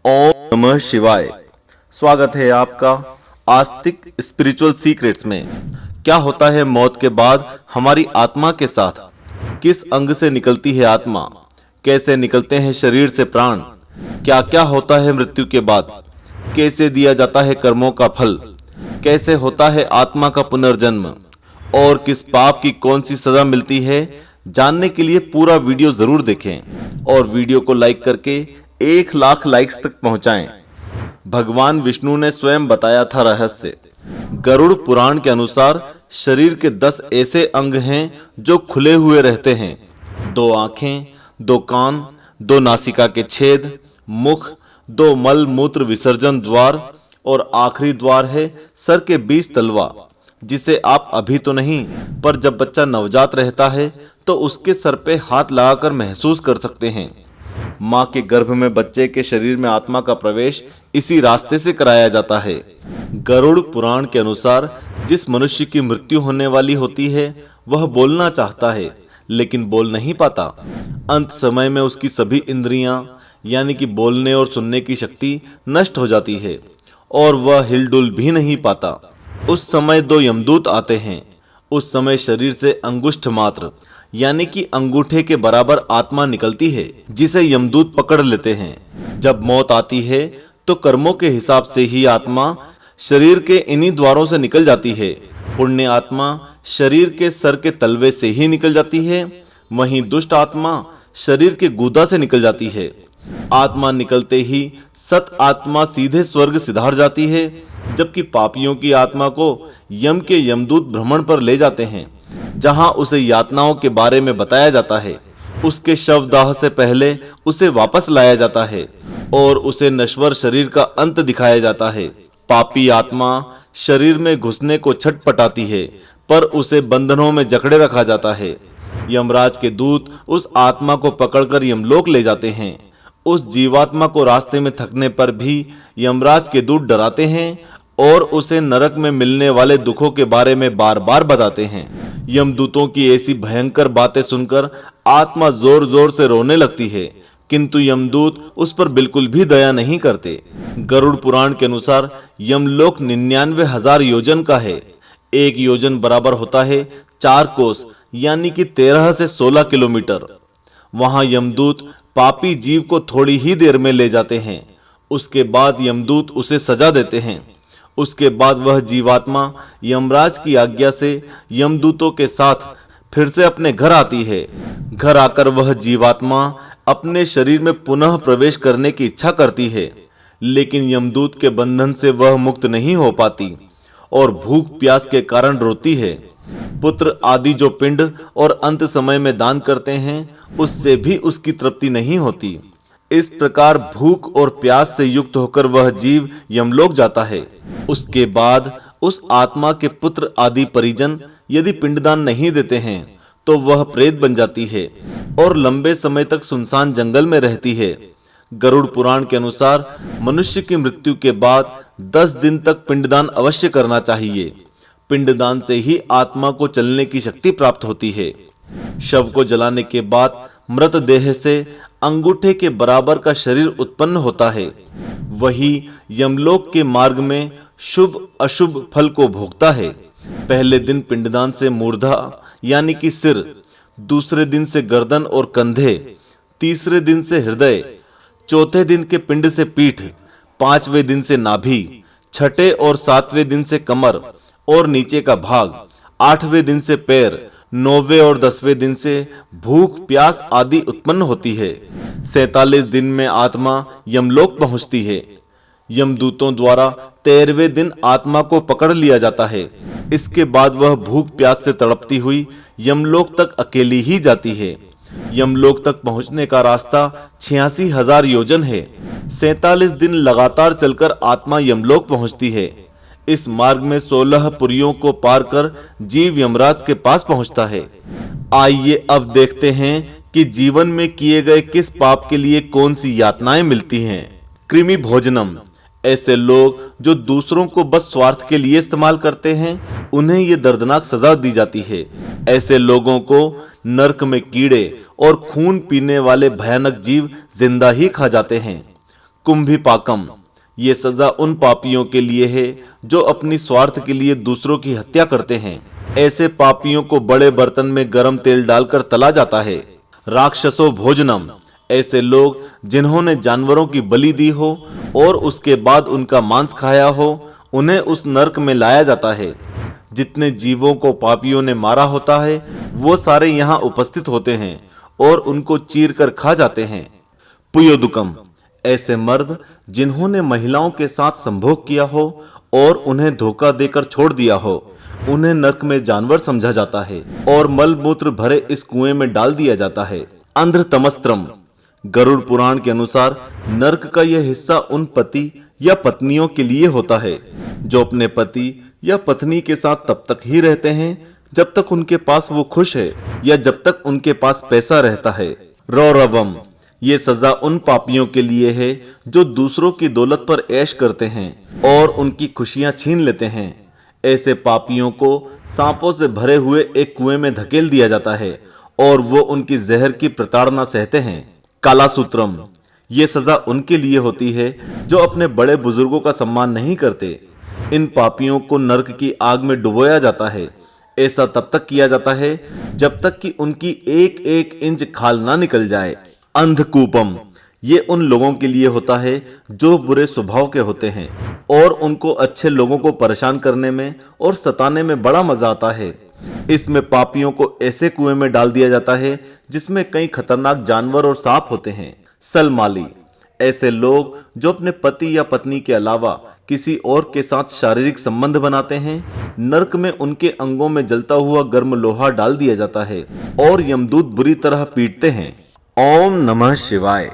ओम नमः शिवाय। स्वागत है आपका आस्तिक स्पिरिचुअल सीक्रेट्स में। क्या होता है मौत के बाद हमारी आत्मा के साथ? किस अंग से निकलती है आत्मा? कैसे निकलते हैं शरीर से प्राण? क्या क्या होता है मृत्यु के बाद? कैसे दिया जाता है कर्मों का फल? कैसे होता है आत्मा का पुनर्जन्म? और किस पाप की कौन सी सजा मिलती है? जानने के लिए पूरा वीडियो जरूर देखें और वीडियो को लाइक करके 1,00,000 लाइक्स तक पहुंचाएं। भगवान विष्णु ने स्वयं बताया था रहस्य। गरुड़ पुराण के अनुसार शरीर के 10 ऐसे अंग हैं जो खुले हुए रहते हैं। 2 आंखें, 2 कान, 2 नासिका के छेद, मुख, 2 मल मूत्र विसर्जन द्वार और आखिरी द्वार है सर के बीच तलवा, जिसे आप अभी तो नहीं पर जब बच्चा नवजात रहता है तो उसके सर पे हाथ लगाकर महसूस कर सकते हैं। माँ के गर्भ में बच्चे के शरीर में आत्मा का प्रवेश इसी रास्ते से कराया जाता है। गरुड़ पुराण के अनुसार जिस मनुष्य की मृत्यु होने वाली होती है वह बोलना चाहता है लेकिन बोल नहीं पाता। अंत समय में उसकी सभी इंद्रियां यानी कि बोलने और सुनने की शक्ति नष्ट हो जाती है और वह हिलडुल भी नहीं पाता। उस समय 2 यमदूत आते हैं। उस समय शरीर से अंगुष्ठ मात्र यानी कि अंगूठे के बराबर आत्मा निकलती है, जिसे यमदूत पकड़ लेते हैं। जब मौत आती है तो कर्मों के हिसाब से ही आत्मा शरीर के इन्हीं द्वारों से निकल जाती है। पुण्य आत्मा शरीर के सर के तलवे से ही निकल जाती है, वहीं दुष्ट आत्मा शरीर के गुदा से निकल जाती है। आत्मा निकलते ही सत आत्मा सीधे स्वर्ग सिधार जाती है, जबकि पापियों की आत्मा को यम के यमदूत भ्रमण पर ले जाते हैं, जहां उसे यातनाओं के बारे में बताया जाता है। उसके शवदाह से पहले उसे वापस लाया जाता है और उसे नश्वर शरीर का अंत दिखाया जाता है। पापी आत्मा शरीर में घुसने को छटपटाती है पर उसे बंधनों में जकड़े रखा जाता है। यमराज के दूत उस आत्मा को पकड़कर यमलोक ले जाते हैं। उस जीवात्मा को रास्ते में थकने पर भी यमराज के दूत डराते हैं और उसे नरक में मिलने वाले दुखों के बारे में बार बार बताते हैं। यमदूतों की ऐसी भयंकर बातें सुनकर आत्मा जोर जोर से रोने लगती है, किंतु यमदूत उस पर बिल्कुल भी दया नहीं करते। गरुड़ पुराण के अनुसार यमलोक 99,000 योजन का है। 1 योजन बराबर होता है 4 कोस यानी कि 13 से 16 किलोमीटर। वहां यमदूत पापी जीव को थोड़ी ही देर में ले जाते हैं। उसके बाद यमदूत उसे सजा देते हैं। उसके बाद वह जीवात्मा यमराज की आज्ञा से यमदूतों के साथ फिर से अपने घर आती है। घर आकर वह जीवात्मा अपने शरीर में पुनः प्रवेश करने की इच्छा करती है, लेकिन यमदूत के बंधन से वह मुक्त नहीं हो पाती और भूख प्यास के कारण रोती है। पुत्र आदि जो पिंड और अंत समय में दान करते हैं उससे भी उसकी तृप्ति नहीं होती। इस प्रकार भूख और प्यास से युक्त होकर वह जीव यमलोक जाता है। उसके बाद उस आत्मा के पुत्र आदि परिजन यदि पिंडदान नहीं देते हैं तो वह प्रेत बन जाती है और लंबे समय तक सुनसान जंगल में रहती है। गरुड़ पुराण के अनुसार मनुष्य की मृत्यु के बाद 10 दिन तक पिंडदान अवश्य करना चाहिए। पिंडदान से ही आत्मा को चलने की शक्ति प्राप्त होती है। शव को जलाने के बाद मृत देह से अंगूठे के बराबर का शरीर उत्पन्न होता है। वही यमलोक के मार्ग में शुभ अशुभ फल को भोगता है। पहले दिन पिंडदान से मूर्धा यानी कि सिर, दूसरे दिन से गर्दन और कंधे, तीसरे दिन से हृदय, चौथे दिन के पिंड से पीठ, 5वें दिन से नाभि, छठे और 7वें दिन से कमर और नीचे का भाग, 8वें दिन से पैर, 9वें और 10वें दिन से भूख प्यास आदि उत्पन्न होती है। 47 दिन में आत्मा यमलोक पहुंचती है। यमदूतों द्वारा 13वें दिन आत्मा को पकड़ लिया जाता है। इसके बाद वह भूख प्यास से तड़पती हुई यमलोक तक अकेली ही जाती है। यमलोक तक पहुंचने का रास्ता 86,000 योजन है। 47 दिन लगातार चलकर आत्मा यमलोक पहुंचती है। इस मार्ग में 16 पुरियों को पार कर जीव यमराज के पास पहुंचता है। आइए अब देखते हैं कि जीवन में किए गए किस पाप के लिए कौन सी यातनाएं मिलती हैं। कृमि भोजनम, ऐसे लोग जो दूसरों को बस स्वार्थ के लिए इस्तेमाल करते हैं उन्हें ये दर्दनाक सजा दी जाती है। ऐसे लोगों को नरक में कीड़े और खून पीने वाले भयानक जीव जिंदा ही खा जाते हैं। कुंभीपाकम, ये सजा उन पापियों के लिए है जो अपनी स्वार्थ के लिए दूसरों की हत्या करते हैं। ऐसे पापियों को बड़े बर्तन में गर्म तेल डालकर तला जाता है। राक्षसो भोजनम, ऐसे लोग जिन्होंने जानवरों की बलि दी हो और उसके बाद उनका मांस खाया हो, उन्हें उस नरक में लाया जाता है। जितने जीवों को पापियों ने मारा होता है वो सारे यहाँ उपस्थित होते हैं और उनको चीर कर खा जाते हैं। पुयोदुकम, ऐसे मर्द जिन्होंने महिलाओं के साथ संभोग किया हो और उन्हें धोखा देकर छोड़ दिया हो, उन्हें नरक में जानवर समझा जाता है और मल मूत्र भरे इस कुएं में डाल दिया जाता है। अंध्रतमस्त्रम, गरुड़ पुराण के अनुसार नरक का यह हिस्सा उन पति या पत्नियों के लिए होता है जो अपने पति या पत्नी के साथ तब तक ही रहते हैं जब तक उनके पास वो खुश है या जब तक उनके पास पैसा रहता है। रौरवम, ये सजा उन पापियों के लिए है जो दूसरों की दौलत पर ऐश करते हैं और उनकी खुशियां छीन लेते हैं। ऐसे पापियों को सांपों से भरे हुए एक कुएं में धकेल दिया जाता है और वो उनकी जहर की प्रताड़ना सहते हैं। कालासूत्रम, ये सजा उनके लिए होती है जो अपने बड़े बुजुर्गों का सम्मान नहीं करते। इन पापियों को नरक की आग में डुबोया जाता है। ऐसा तब तक किया जाता है जब तक कि उनकी एक एक इंच खाल ना निकल जाए। अंधकूपम, ये उन लोगों के लिए होता है जो बुरे स्वभाव के होते हैं और उनको अच्छे लोगों को परेशान करने में और सताने में बड़ा मजा आता है। इसमें पापियों को ऐसे कुएं में डाल दिया जाता है जिसमें कई खतरनाक जानवर और सांप होते हैं। सलमाली, ऐसे लोग जो अपने पति या पत्नी के अलावा किसी और के साथ शारीरिक संबंध बनाते हैं, नरक में उनके अंगों में जलता हुआ गर्म लोहा डाल दिया जाता है और यमदूत बुरी तरह पीटते हैं। ओम नमः शिवाय।